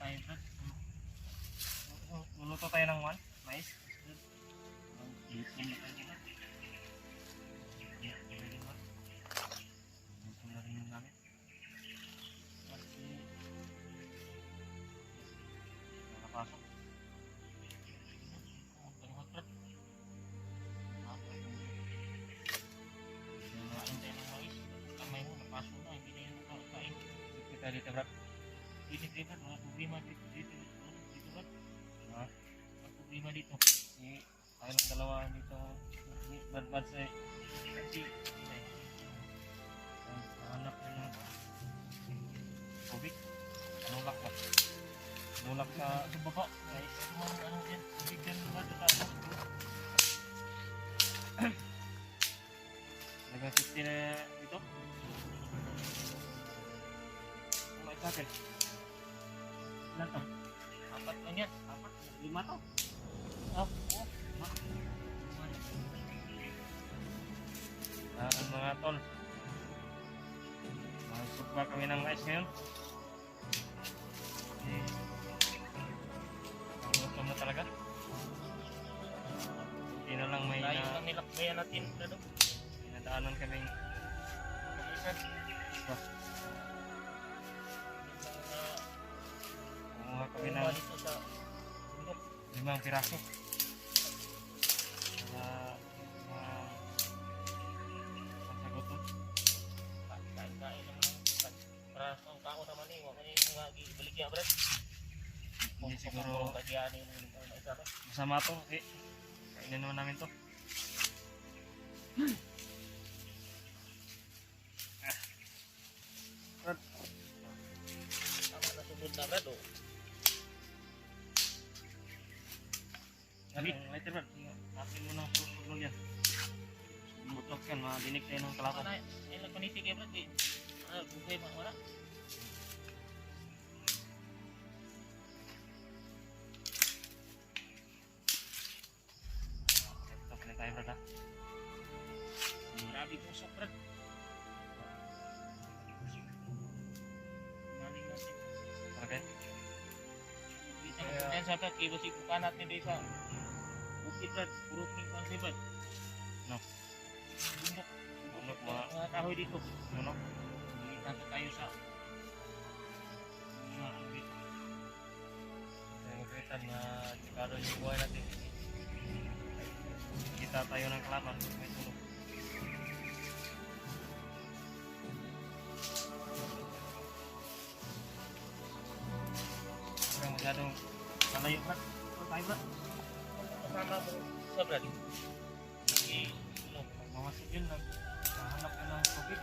tayo, Brad. Luluto tayo ng mais. Luto na rin yung namin. Kasi nakapasok. Tanghat, Brad. Nakain tayo ng mais. Kamay mo, napasok na. Hindi na yun nakakain. Kita dito, Brad. Dito, Brad. Mga problema dito, Brad. Mga problema dito. Tayo ng dalawa dito. Bad sa kasi hanap nyo ng tubig. Nulak ba? Nulak sa baba. Guys, ano yan? Tubig yan ba? Nagang 50 na ito. Kumay sa akin. Ilan to? 4 lang yan. 4? 5 to? Oh, 5. Mga tol, masukba kami ng mais ngayon. Ang gutom na talaga. Hindi na lang may nilakbayan natin. Pinadaanan kaming kapisan. Kumuha kami ng 5 piraso. Hindi siguro masama to. Kainin naman namin to. Brad, tama na sugod na, Brad. Later, Brad. Kapin mo ng sugod yan. Butok yan, madinig tayo ng kalapang. Ilang panitig yan, Brad. Bukay pa, wala. Tayo, Brad, ha? Grabe pusok, Brad. Maling natin. Okay. Kaya sa Brad, kaya si kukanat niya dito sa bukid, Brad. Puro king si Brad. No. Bundok. Mga kahoy dito. No. Dito tayo sa mga dito. Kaya magkaitan na sikado yung buhay natin. Kita tayo ng kalaban, may tulog. Huwag masyadong malayo, Brad. Ito tayo, Brad. Kasama mo sa Brad. Hindi, magmamasig yun lang. Nahanap yun ng tubig.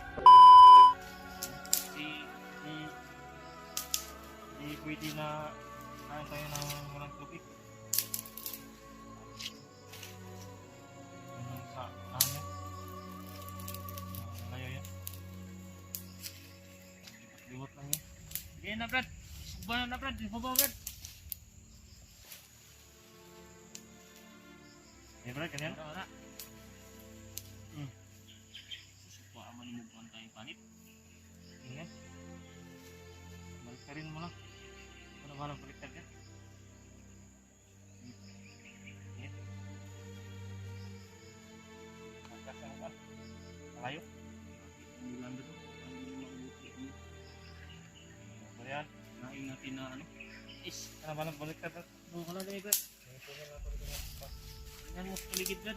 Hindi pwede na kain tayo ng walang tubig. Liwat lang yun. Sige na, Brad. Suba na, Brad. Suba, Brad. Eh, Brad, kanyan? Wala. Susupa ang manimubuan tayong panit. Ingat. Balik ka rin mo lang. Ano ba lang balik ka rin? Ingat. Magkasang ba? Malayo? Bulan dito. Yan. Nain natin na ano. Ano ba lang balik ka, Brad? Oo, wala na, Brad. Tingnan mo sa paligid, Brad.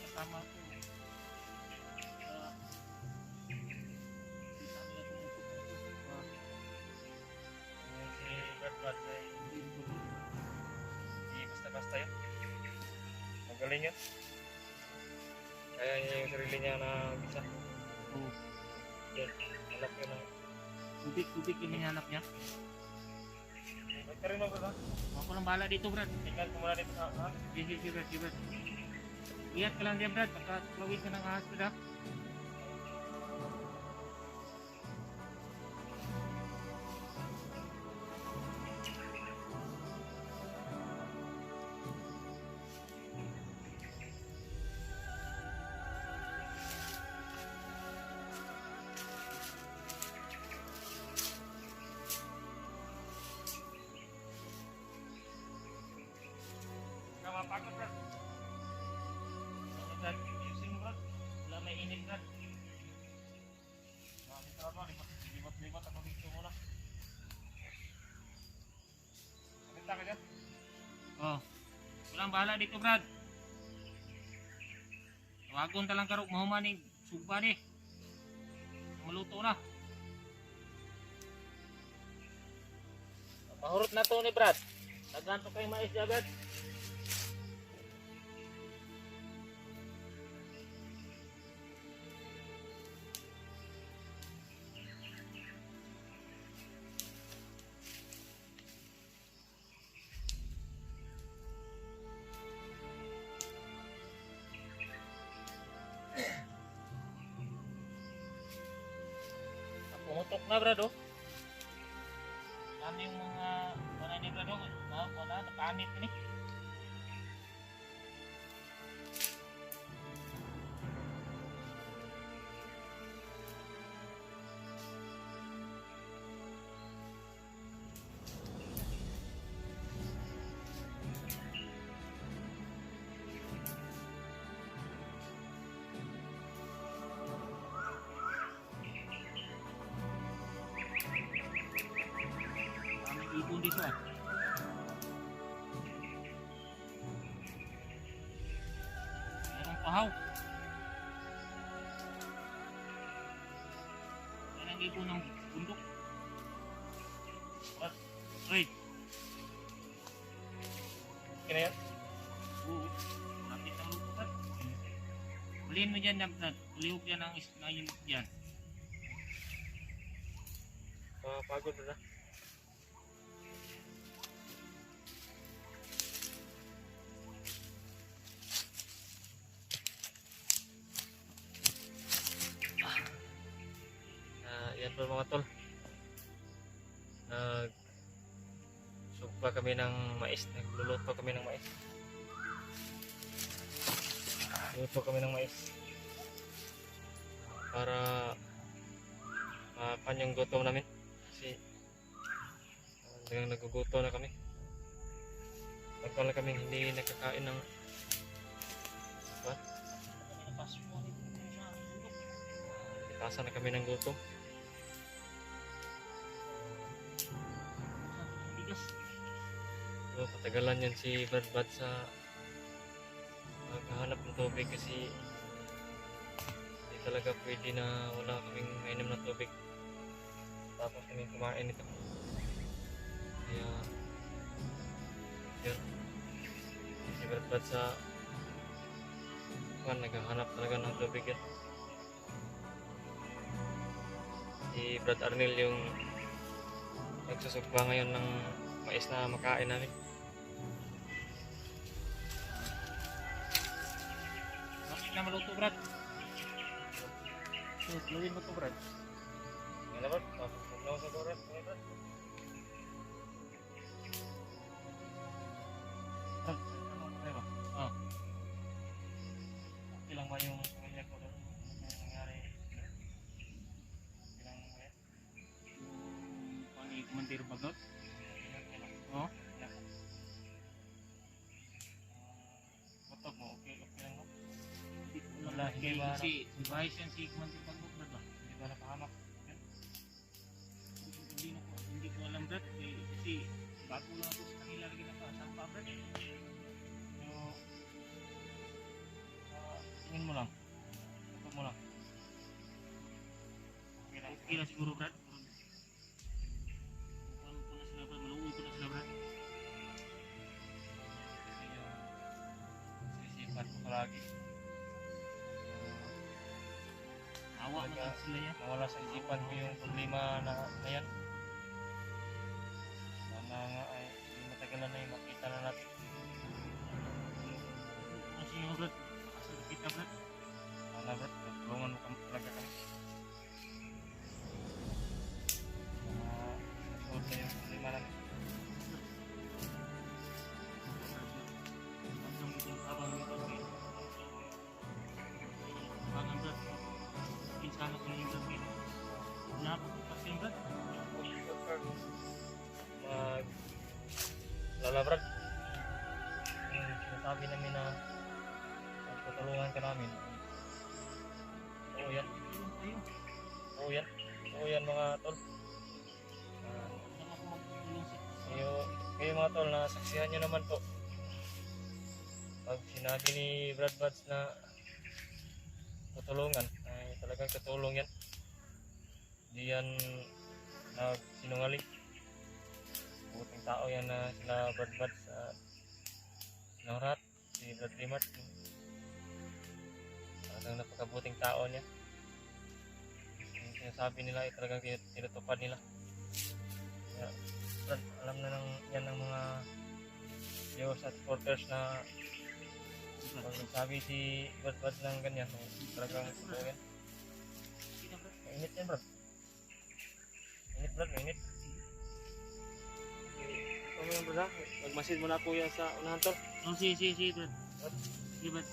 Kasama ko. Brad ay hindi basta-basta yun. Magaling yun. Kaya niya yung sarili niya na bisa. Yan. Alam yun na. Tubig yung hinahanap niya. Ba't ka rin mo, Brad? Ako lang bahala dito, Brad. Tingnan ko muna dito sa ahas. Sige, Brad. Iyat ka lang diyan, Brad. Pagka-klawid ka ng ahas, Brad. pagod Brad. Brad, ayusin mo Brad. Wala may init Brad. Maraming trabaho, libat-libat ako dito muna. Maganda ka dyan? Oh, walang bahala dito Brad. Tawagon talang karok mahuman ni suba ni. Maluto na. Mahurot na to ni Brad. Naganto kay mais dyan Brad. Pumutok na Brad oh. Ano yung mga wala ni Brad oh. Wala, nakaanit ni. Ibon dito ah. Merong pahaw. Yan ang ibon ng bundok. What? Wait. Kaya yan? Oo. Lapit ang lupo ka. Huliin mo dyan, lihog yan ang isnayin dyan. Pagod na. Yan po mga tol, nagsugba kami ng mais, nagluluto kami ng mais, luto kami ng mais para makan yung gutom namin kasi hanggang nagugutom na kami. Tagal na kami hindi nakakain ng itasan na kami ng gutom. So, patagalan yan si Badbad sa maghahanap ng tubig kasi hindi talaga pwede na wala kaming mainom ng tubig tapos kami kumain ito. Kaya yun, si Badbad sa naghahanap talaga ng tubig yan. Si Brad Arnel yung nagsusugba ngayon ng mais na makain namin. Bakit na maluto Brad? Luwin mo to Brad. Nga na Brad? Maglaw sa Brad. Brad? Oh. Ilang ba yung pamilya ko doon? Ano nangyari? Ilang ba yan? Pang-i-kumandir bagot? Oh? Motok mo, okay lang mo? Wala, hindi ba? Si Vice yan, si Kumantir Pagod Brad ba? Hindi ba napahamak? Hindi ko alam Brad, kasi bago lang ako sa kanila lagi na pa. Saan pa Brad? Tingin mo lang. Motok mo lang. Okay lang siguro Brad. Maluwi ko na sila Brad. Sisipan ko palagi. Awa mo lang sila yan. Mawala sa isipan ko yung problema na yan. Sana nga ay matagalan na yung makita na natin. Kasi yung Brad, makasal kita Brad. Sana Brad, tulungan mo talaga kami. Masunod na yung problema natin. Sana ko yung gawin. Napakapas yung Brad. Lala Brad. Yung sinasabi sinasabi namin na tutulungan ka namin. Oo yan. Oo yan. Oo yan mga tol. Kayo mga tol, nasaksihan nyo naman po. Pag sinabi ni Brad Buds na tutulungan, ay talagang tutulong yan. Hindi yan nagsinungaling. Buting tao yan na sila Brad Buds, sila Rat, si Brad Rimart. Talagang napakabuting tao niya. Yung sinasabi nila ay talagang tinutupad nila. Kaya, Brad, alam na yan ng mga viewers at supporters na pag nagsabi si Brad Buds ng ganyan, talagang totoo yan. Mainit yan, Brad. Mainit, Brad, mainit. Ito mo yan, Brad, ha? Magmasid mo na po yan sa unahan, tol. Oh, sige, Brad. Sige, Brad.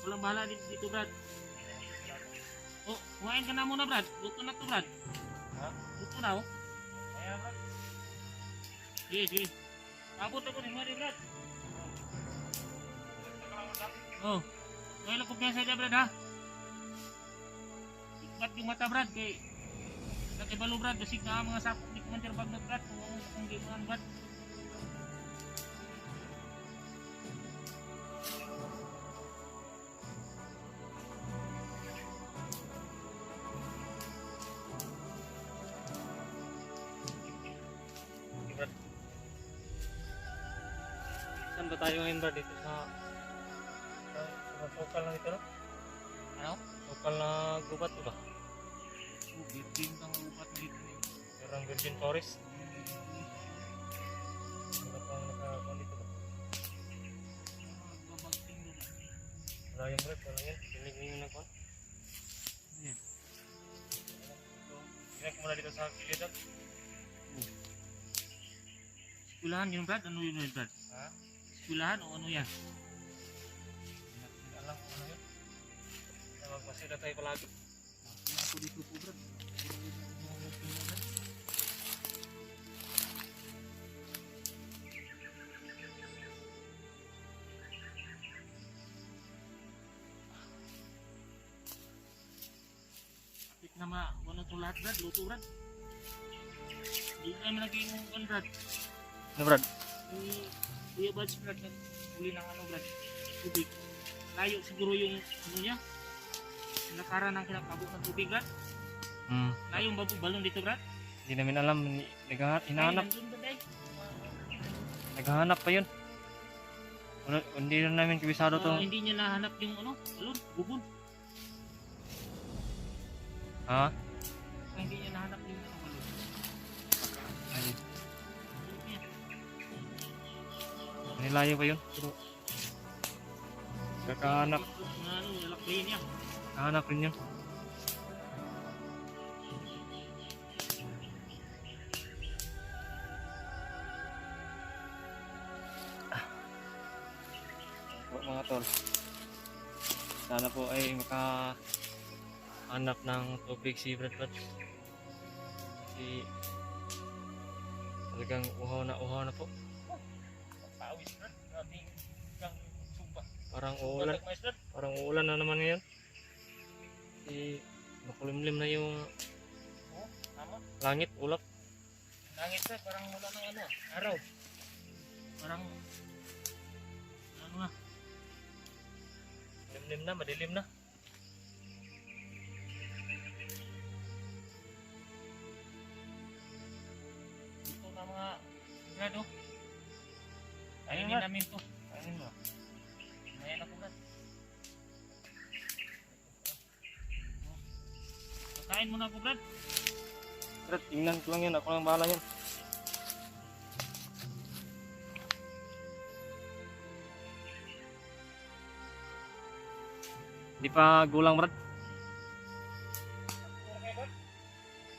Walang bahala dito, Brad. Oh, kumain ka na muna, Brad. Luto na to, Brad. Ha? Luto na, oh. Ayan, Brad. Sige. Abot ako ni Mari, Brad. Oh, kaya lang kumpiyansa dyan, Brad, ha? Ikbat yung mata, Brad, kay nakibalo, Brad, kasi ka mga sapok ni Commander Bagnot, Brad, kung gimuhan, Brad. Brad. Saan ba tayo ngayon, Brad? Dito sa sukal lang ito, no? Ano? Sukal na gubat, ba? Oh, birbing kang upat na dito. Parang Virgin Forest. Ano pang nakakakuha dito, ba? Babagting doon. Wala yan, Brad. Wala yan. Pinig-ning na kuha. Ayan. Ginag muna dito sa kilid, ha? Skulahan yun, Brad? Ano yun, Brad? Ha? Skulahan o ano yan? Hindi alam kung ano yun. Kaya magmasira tayo palagi. Kaya ako dito po, Brad. Kapit na ano itong lahat, Brad? Luto, Brad. Hindi tayo malagay yung Brad. Ano, Brad? Kuya Buds, Brad, huli ng ano, Brad, tubig. Layo siguro yung ano niya, nakara ng kinakabot ng tubig, Brad. Layo yung balon dito, Brad. Hindi namin alam. Hinahanap. Ay, nandun, Brad, eh. Naghahanap pa yun. Hindi na namin kabisado to. Hindi niya nahanap yung ano, balon, bubon. Ha? Hindi niya nahanap yung ano, balon. Ay, nilayo pa yun. Kakahanap. Ano, nalakbayin niya. Kahanap rin yun. Mga tol, sana po ay makahanap ng tubig si Brad Buds. Kasi talagang uhaw na po. Pawis, Brad. Grabe kang sumpa. Parang uulan na naman ngayon. Kasi makulimlim na yung Oo, tama. langit, ulap. Langit, Brad, parang wala ng ano, araw. Parang ano na. Limlim na, madilim na. Ito na mga grado. Ayun, Ayun Brad. namin to. Ayun mo. Ayan ako, Brad. Kain muna ako, Brad. Brad, tingnan ko lang yun. Ako lang bahala yun. Di pa gulang, Brad.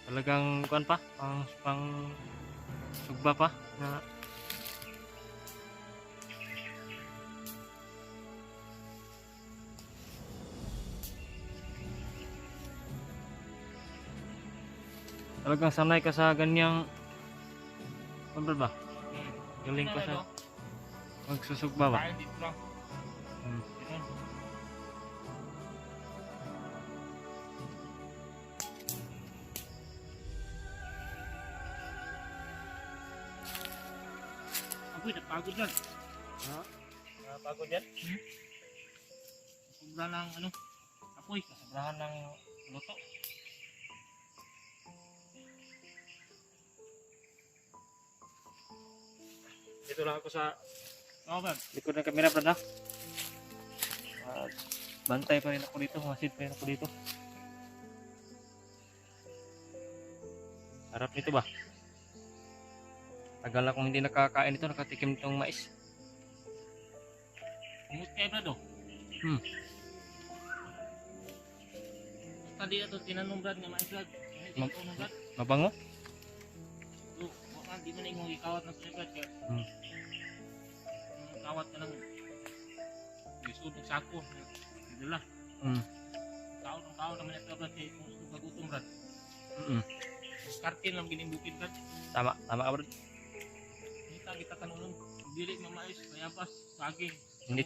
Talagang kuan pa, pang sugba pa na talagang sanay ka sa ganyang kuan ba? Galing ka sa magsusugba ba? Kain dito lang. Ganun. Agoy, napagod lang. Ha? Napagod yan? Sobra ng ano, apoy. Kasobrahan ng luto. Dito lang ako sa Oo, Brad. likod ng camera, Brad, ha? At bantay pa rin ako dito, masid pa rin ako dito. Sarap nito ba? Tagal akong hindi nakakain nito, nakatikim nitong mais. Umut kayo, Brad, oh. Hmm. Basta di ito tinanong, Brad, nga mais, Brad. Mag- Ito, Brad. Mabango? So, baka di mo na ingong ikawat na siya, Brad. Kaya, kawat ka ng lisod ng sako. Dala. Tao naman ito, Brad. Kaya kung gusto kagutom, Brad. Diskartin lang ginimbukid, Brad. Tama ka, Brad. Kita tanulong. Dili mamais, mayabas, saging. Hindi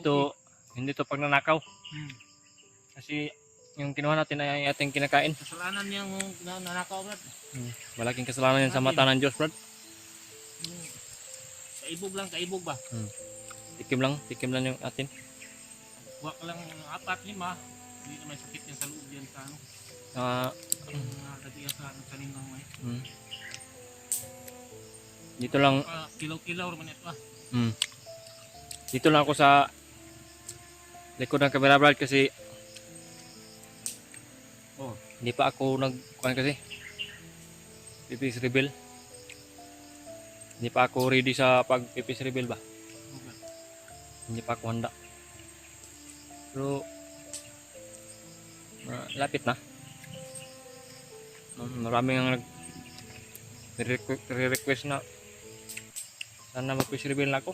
to pagnanakaw. Kasi yung kinuha natin ay ating kinakain. Kasalanan niyang nanakaw, Brad. Malaking kasalanan yan sa mata ng Diyos, Brad. Kaibog ba? Tikim lang yung atin. Huwag ka lang 4-5. Hindi na may sakit yan sa loob yan sa ano. Yung lagyan sa kanin ng may. Dito lang, Kilaw-kilaw naman ito ah. dito lang ako sa likod ng camera, Brad, kasi hindi pa ako nagkuhan kasi pipis rebel. Hindi pa ako ready sa pag pipis rebel ba. Hindi pa ako handa. Pero lapit na. Maraming ang nag-request na sana mag-pis rebel na ako.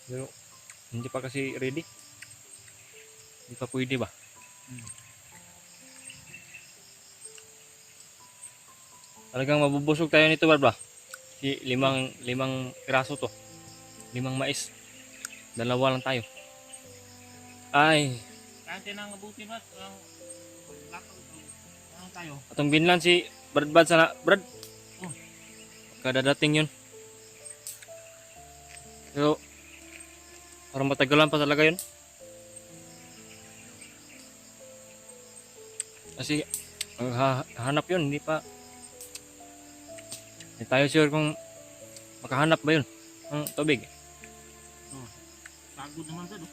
Pero hindi pa kasi ready. Hindi pa pwede ba? Talagang mabubusog tayo nito, Brad, ba? Si limang piraso to. 5 mais. 2 lang tayo. Ay, Kahit yan ang mabuti, Brad. Ano tayo? atong binlan si Brad sana, Brad. Oh. Kadadating yun. Pero parang matagalan pa talaga yun. Kasi hanap yun, hindi pa. Hindi tayo sure kung makahanap ba yun ng tubig. Pagod naman, Brad.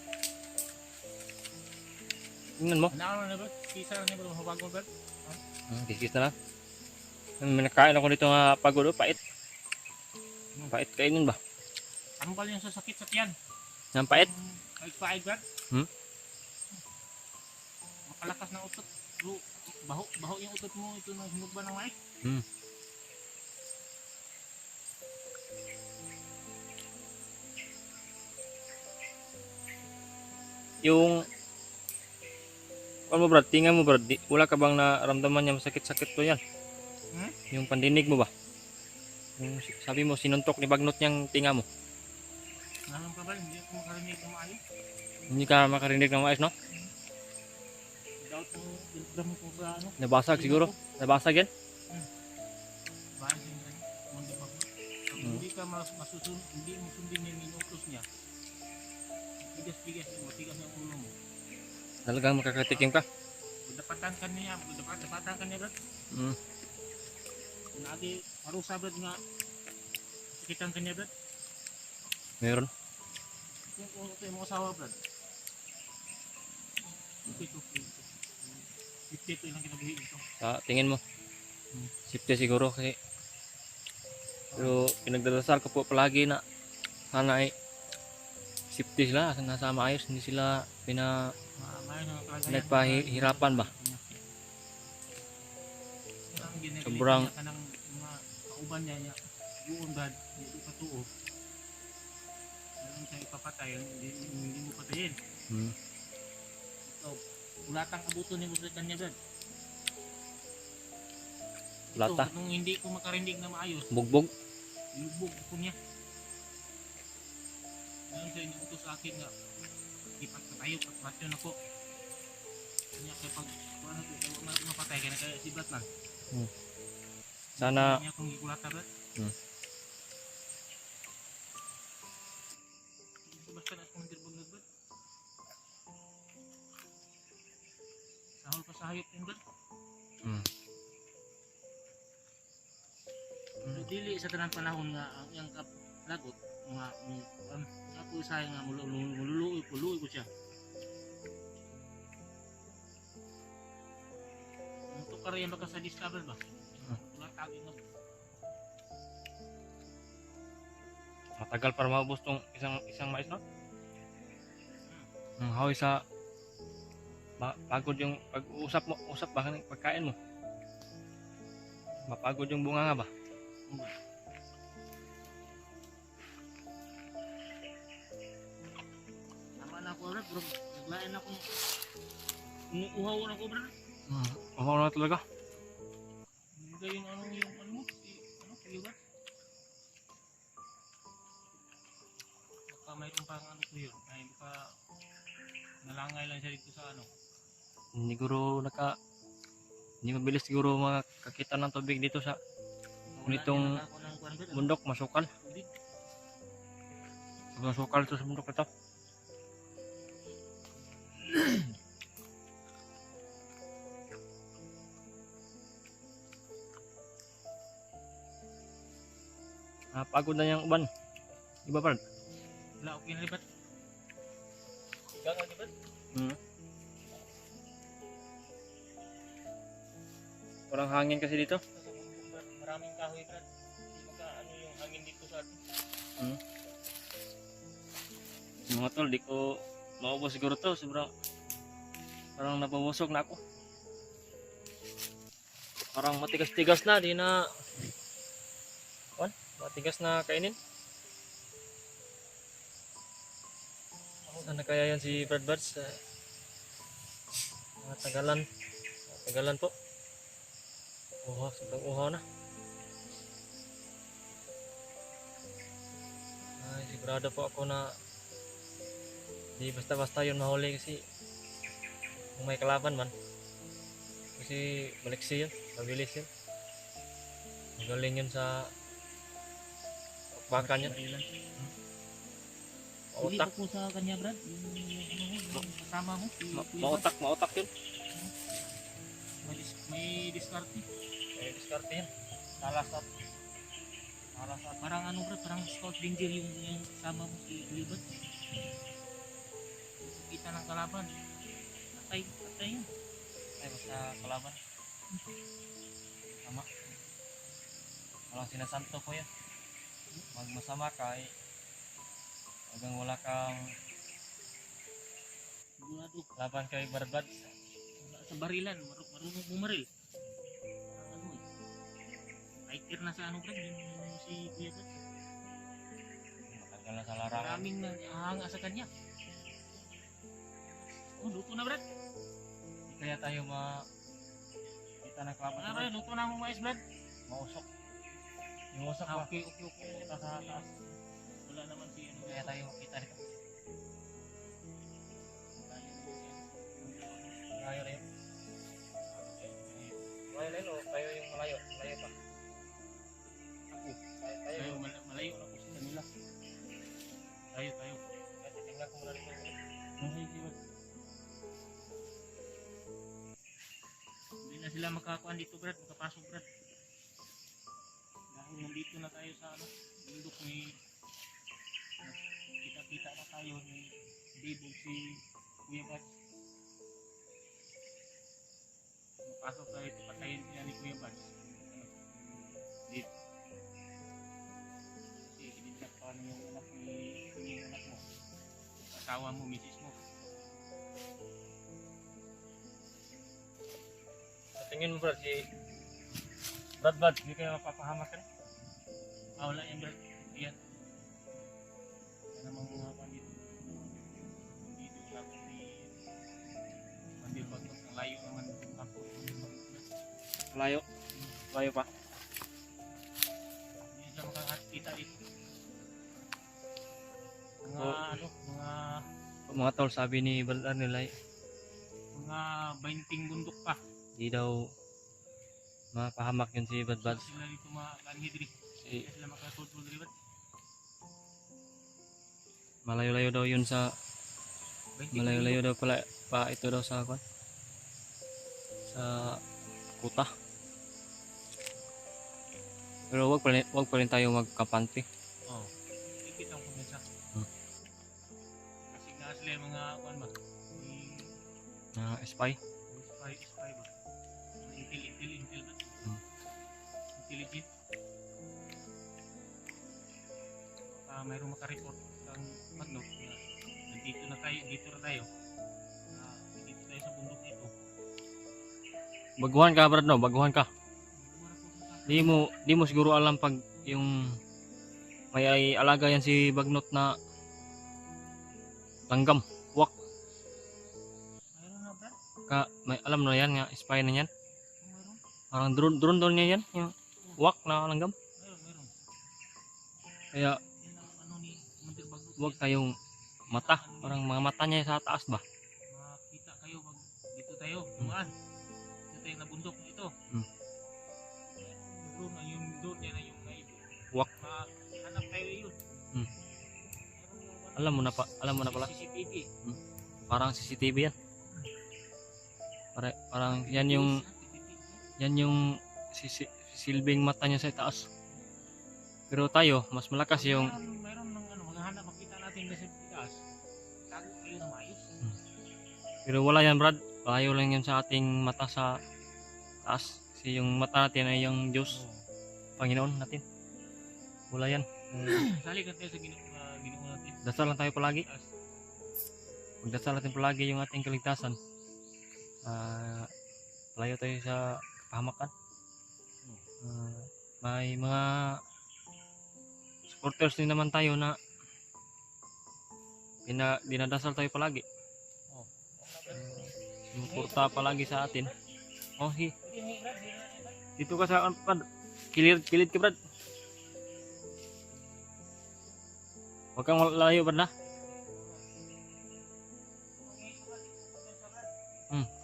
Tingnan mo. Ano na, Brad? Kisa na niya, Brad. Mabagod, Brad. Kikis na lang. May nakain ako dito nga pagod, pait. Pait kainin ba? Tambal yung sa sakit sa tiyan. Ang pait? Pait, Brad. Makalakas ng utot. Pero baho yung utot mo. Ito na hinog ba ng mais? Yung ano mo, Brad, tingnan mo, Brad, wala ka bang naramdaman niya masakit-sakit to yan? Yung pandinig mo ba? Yung sabi mo sinuntok ni bagnot niyang tinga mo. Nalang ka, Brad? Hindi ako makarinig ng maayos. Hindi ka makarinig ng maayos, no? Without mo, ilagam mo ba ano? Nabasag siguro. Nabasag yan. Bahay din yan. Mundi ba? Hindi ka masusunod, hindi mo sundin yung inutos niya. Bigas-bigas, matigas yung ulo mo. Talagang makakatikim ka. Dapatan ka niya, Brad. Lagi, parusa, Brad, nga. Sakitan ka niya, Brad. Meron. Kung ito yung mga asawa, Brad. Ito. 50 ito ilang kinabihin ito. Sa tingin mo. Safety siguro kasi. Pero pinagdadasal ko po palagi na sana ay safety sila, nasa maayos, hindi sila nagpahirapan ba? Sobrang kanang mga kauban niya buon, Brad, hindi patuo. Meron siyang ipapatay, hindi mo patayin. So, ulatang kabuto ni mo sa kanya, Brad. lata, Nung hindi ko makarinig na maayos, bugbog. lubog ko niya. Ngayon siya inuutos sa akin nga, ipat na tayo, pagpasyon ako. Kanya kaya pag ano ko, kaya mapatay kaya na kaya si Brad man. Sana Kanya akong gikulata Brad. Basta na akong dirbog na Brad. Sahol pa sa hayop yung Brad. Dili sa tanang panahon nga ang iyang lagot nga ako usahay nga mululuoy ko siya. Ang tukar yan baka sa discover ba? Wala tagi nga. matagal para maubos tong isang mais, no? Hawi sa pagod yung pag-usap ba ng pagkain mo. Mapagod yung bunga nga ba? Tama na ako Brad, bro. Naglain na akong uhaw na ako Brad. Uhaw na talaga. Hindi yung ano mo, kuya ba? Baka mayroon pang ano ko yun, ay baka nalangay lang siya dito sa ano. Hindi mabilis siguro makakita ng tubig dito sa nitong bundok, masukal. Masukal ito sa bundok ito. Pagod na yung uban. Iba pa. Wala, okay na libat. Gano'n libat? Walang hangin kasi dito. Maraming kahoy Brad. Maka ano yung hangin dito sa atin. Mga tol, di ko maubos siguro to. Sobrang parang napabusog na ako. Parang matigas-tigas na, di na matigas na kainin. Sana kaya yan si Brad Buds? Tagalan po. Sobrang uhaw na. Ay, sigurado po ako na di basta-basta yun mahuli kasi kung may kalaban man. Kasi maliksi yun, mabilis yun. Magaling yun sa bakbakan yun. Mautak. Ulit ako sa kanya Brad, yung kasama mo. Mautak yun. May diskarte. May diskarte yun. Salasat. Parang ano Brad, parang scout ranger yung kasama mo si Libat. Kita ng kalaban. Patay yun. Ay, basta kalaban. Tama. Walang sinasanto ko yan. Magmasama ka eh. Hanggang wala kang Sigurado. laban kay Brad Buds. Sa barilan, marunong bumaril. Ano eh. Fighter na sa ano Brad, yung si Kuya Brad. Matagal na sa larangan. Maraming nahanga sa kanya. Oh, luto na Brad. Hindi kaya tayo kita ng kalaban. Ano Brad, luto na ang mais Brad. Mausok. Yung usok ba? Okay. Kita sa taas. Wala naman si ano. Kaya tayo makita dito. Malayo rin. Malayo rin o tayo yung malayo? Malayo pa. Ako. Tayo. Malayo na po sa kanila. Tayo. Kasi tingnan ko muna rin. Hindi na sila makakuan dito Brad, makapasok Brad. Dahil nandito na tayo sa ano, bundok ni kita na tayo ni Bibog si Kuya Buds. Mapasok tayo ito, patayin niya ni Kuya Buds. Dito. Kasi kinidnap pa yung anak mo. Asawa mo, misis mo. Sa tingin mo Brad, si Brad Buds, hindi kayo mapapahamak ka na? Wala yan Brad. Yan. Yan namang mga pandito. Dito sa ako ni Pandil Bagnos. Ang layo naman ako. Malayo. Malayo pa. Hindi sila makakita dito. Mga Oh. mga mga tol, sabi ni Balar nila, Mga 20 bundok pa. di daw mapahamak yun si Badbad. Sila dito makanhi diri. Si, Sila makatutol diri Brad. malayo-layo daw yun sa, 20 malayo-layo daw pala, pa ito daw sa, kwan, sa kuta. Pero wag pa rin tayo magkampante. Oh. Ipit ang kumisa. Hmm. Kasi nga sila yung mga kuan ba? Na spy. Spy ba? Intel ba? Hmm. Intelligent. Mayroong makareport ng Magnot na dito na tayo. Dito tayo sa bundok nito. Baguhan ka, Brad, no? Baguhan ka. Mura po sa Di mo siguro alam pag yung may alaga yan si Bagnot na langgam, wak. mayroon na Brad? May alam na yan nga, spy na yan. Mayroon? Parang drone niya yan, yung wak na langgam. Mayroon. Kaya Yan ang ano ni Commander Bagnot. wag tayong mata, parang mga mata niya sa taas ba. Makita kayo pag dito tayo. Tumaan. Dito tayo na bundok nito. Hmm. Drone na yung drone yan na yung naibo. Wak. Hanap tayo yun. Hmm. Mayroon yung ano, Alam mo na pala. CCTV. Parang CCTV yan. Parang yan yung silbing mata niya sa taas. Pero tayo, mas malakas yung Mayroon ng ano, maghahanap, makita natin kasi taas. Tago kayo na maayos. pero wala yan, Brad. Layo lang yun sa ating mata sa taas. Kasi yung mata natin ay yung Diyos, Panginoon natin. Wala yan. Sali ka tayo sa ginoo natin. Dasal lang tayo palagi. Taas. Pagdasal natin palagi yung ating kaligtasan. Layo tayo sa kapahamakan. May mga supporters din naman tayo na dinadasal tayo palagi. Oh. Sumuporta palagi sa atin. Oh, dito ka sa kilid ka, Brad. Huwag kang layo, Brad, na.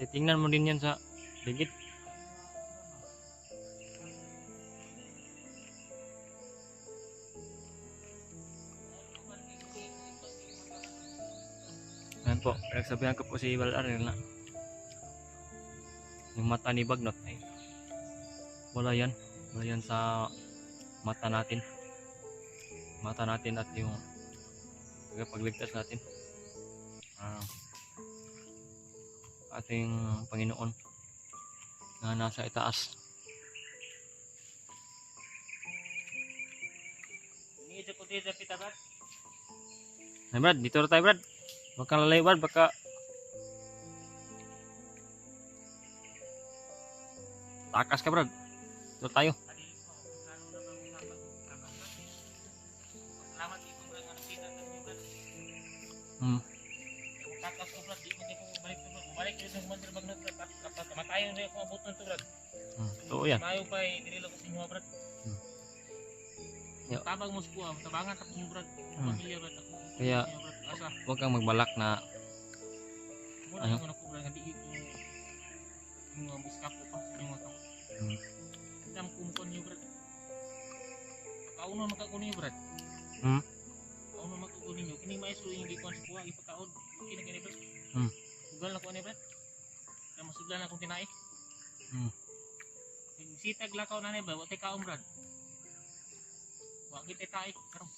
Titingnan mo din yan sa ligid. Ayan po, pinagsabihan ko po si Balar na yung mata ni Bagnot ay wala yan sa mata natin at yung pagligtas natin, ating Panginoon na nasa itaas. Ini aja ko dito pita Brad. Ay, Brad, dito na tayo, Brad. Huwag kang lalayo, Brad, baka takas ka, Brad. Dito tayo. Tadi ko kano na bang usapan. Salamat dito Brad nga nakita natin Brad. Takas ko Brad, di mo balik to Brad. Balik ko sa Commander Bagnot Brad. Kapag kamatayon rin ako abuton to Brad. Oo yan. Mayo pa diri lang ko sa inyo Brad. Yo. Tabang mo sa kuha, tabangan tapos mo Brad. Pamilya Brad ako. Kaya asa. huwag kang magbalak na Ano ko Brad, hindi ito yung mga biskapo pa sa inyo mga Dam kumukon niyo Brad. Kauno magkakunin niyo Brad. Kauno magkakunin niyo. Kini maestro yung gikuan sa kuha, ipakaon. Kini kini Brad. Sugal na ko ni Brad. Kaya masuglan na akong tinai. Sitag lakaw na ni ba, wate kaon Brad. Wa kita taik karong.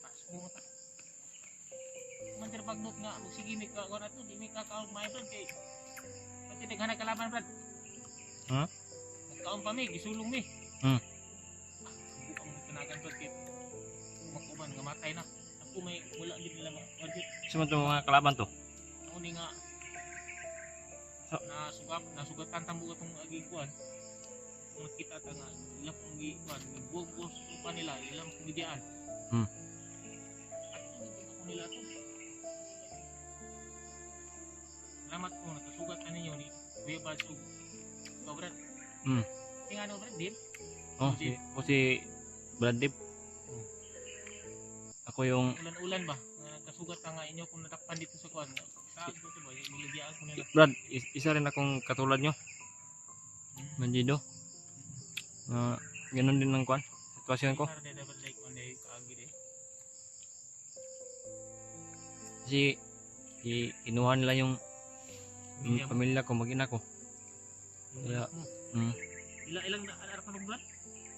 Pas mo ta. Commander Bagnot nga, sige mi ka na to, di mi ka kaon may Brad kay. Pati daghan kalaban Brad. Kaon pa mi, gisulong mi. Bukang tinagan Brad kay. Makuban nga matay na. Ako may wala din nila ma-budget. sino itong mga kalaban to? Uni nga nasugatan tambo atong aging kuan. Nakita ta nga ilang kong gikuan, buwos pa nila, ilang kong gidiaan. At ko nila to. Salamat po nakasugat na ninyo ni Kuya Bads ug Brad. Tinga no Brad din. Si Brad Dip. Ako yung Ulan-ulan ba? nakasugat ka nga inyo kung natakpan dito sa kuwan. Saan ko ba? Yung nilagyan ko nila. Brad, isa rin akong katulad nyo. Bandido. Ganun din ang kwan. Sitwasyon ko. Para dapat like one day kaagi de. Kasi kinuha nila yung Pamilya mo. pamilya ko, mag-ina ko. Yung Kaya, anak mo. Mm. Ilang anak ka ng brad?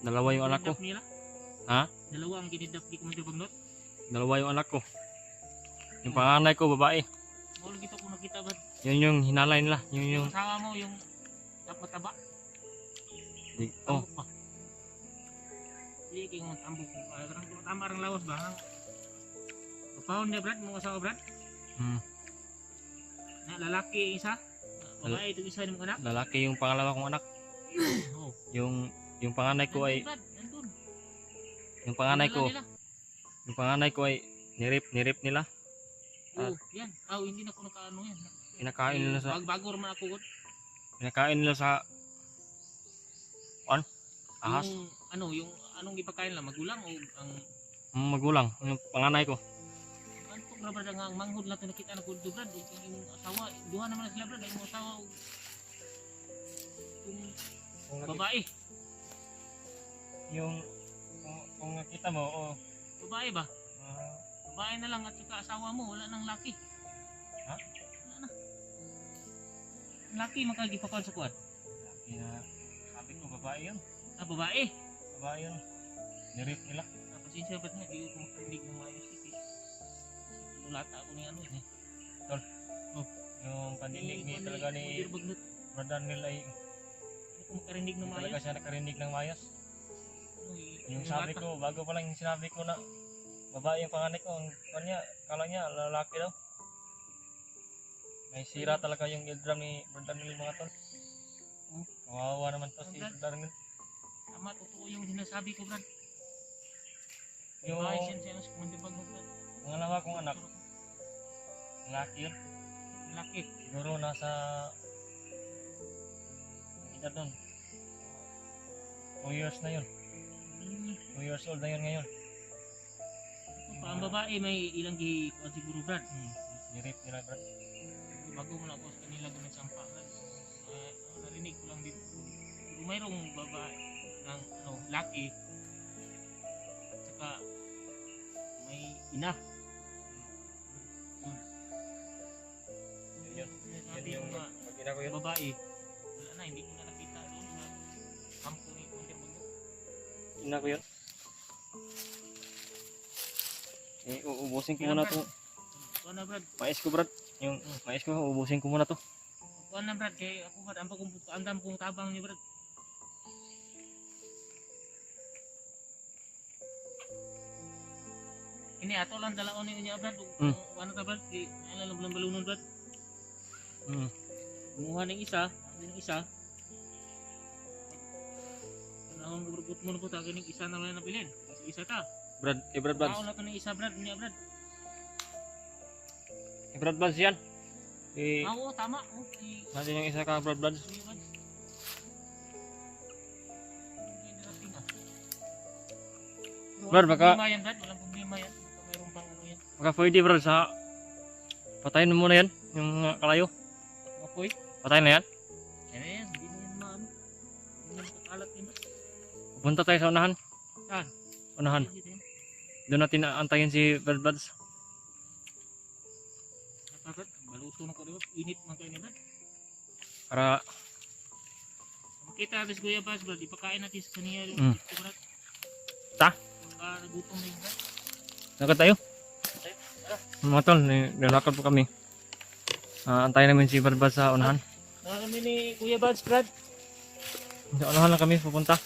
Dalawa yung anak ko. Kinidnap nila? Ha? Dalawa ang kinidnap di ko magbagnot. Dalawa yung anak ko. Yung panganay ko, babae. Maulo gito ko nakita ba? Yun yung hinalay nila. Yun yung... Yung asawa mo yung mataba. Oh, Tambok ba? Hindi kayo ng tambok. Tama ang lawas ba? Kapahon niya brad, mga asawa brad. mm, Na lalaki isa. Babae itong isa ng anak. lalaki yung pangalawa kong anak. Oh. Yung panganay ko ay... Brad, nandun. Yung panganay ko... Nila. Yung panganay ko ay nirip nila. Oh, yan. Oh, hindi na ko nakaano yan. Pinakain nila sa... Bago naman ako gud. Pinakain nila sa... Ahas. Yung anong ipakain lang magulang o ang Magulang. Yung panganay ko. antok ra brad ang manghud lang to nakita na ko do brad ug yung asawa duha naman na sila brad ang asawa ug yung babae. Yung... Kung nakita mo, oh... Babae ba? Babae na lang at saka asawa mo wala nang laki. Ha? Wala na. Laki makagipakaon sa kuwan. Sabi ko, babae yun. Ah, babae. Babae yun. Nirip nila. Pasensya ba't nga, di ko makarinig ng maayos kasi lulata ako ni ano eh. Yung pandinig ni talaga ni brother nila ay Hindi ko makarinig ng talaga maayos. siya nakarinig ng mayas. Yung Yung sabi lata. ko, bago pa lang yung sinabi ko na babae yung panganay ko, kanya, kala niya lalaki daw. May sira talaga yung eardrum ni brother nila mga tol. Kawawa naman to si brother nila. Tama, totoo yung sinasabi ko brad. Yung Babae siya sa kumandibag mo brad. pangalawa kong anak, lalaki yun. Laki. Siguro nasa edad nun 2 years na yun. 2 years old na yun ngayon. Pa ang babae may ilang siguro brad. Nirip nila brad. Bago mo na ako sa kanila kung nagsampa brad. Narinig ko lang din. Kung mayroong babae ng laki at saka may ina. Yun Sabi yung ko nga, mag-ina ko yun. babae, wala na, hindi ko na nakita doon sa kampo ni Kuya Bago. Ina ko yun. Uubusin ko muna to. Kuha na brad, Mais ko brad. Yung mais ko, ubusin ko muna to. kuha na brad, kaya ako brad, andam kong tabang ni brad. Ini ato lang dalaon niya brad, ano ta brad, ano lang balunon brad. Kumuha ng isa, yung isa. Ang burgot mo na po tayo ng isa na lang napilin. Isa ta. Brad, Brad Buds. Wala ka ng isa brad, niya brad. Brad Buds yan. Oo, tama. Natin yung isa ka Brad Buds. Brad, baka... Problema yan brad, walang problema yan. Mayroon pang ano yan. Baka pwede brad sa... Patayin mo muna yan. Yung kalayo. Apoy. Patayin na yan. Yan yan, hindi na yan maano. Hindi na makakalat yan. Punta tayo sa unahan. Saan? Unahan. Doon natin antayin si Brad Buds. Brad, baluto na ko diba? Init man kayo ni brad. Para... Makita natin si Kuya Bas brad, ipakain natin sa kaniya. Brad. Ta? Nagutom na yung brad. Lakad tayo. Mga tol, nilakad po kami. Antayin namin si Brad Buds sa unahan. Kami ni Kuya Bas brad. Sa unahan lang kami pupunta.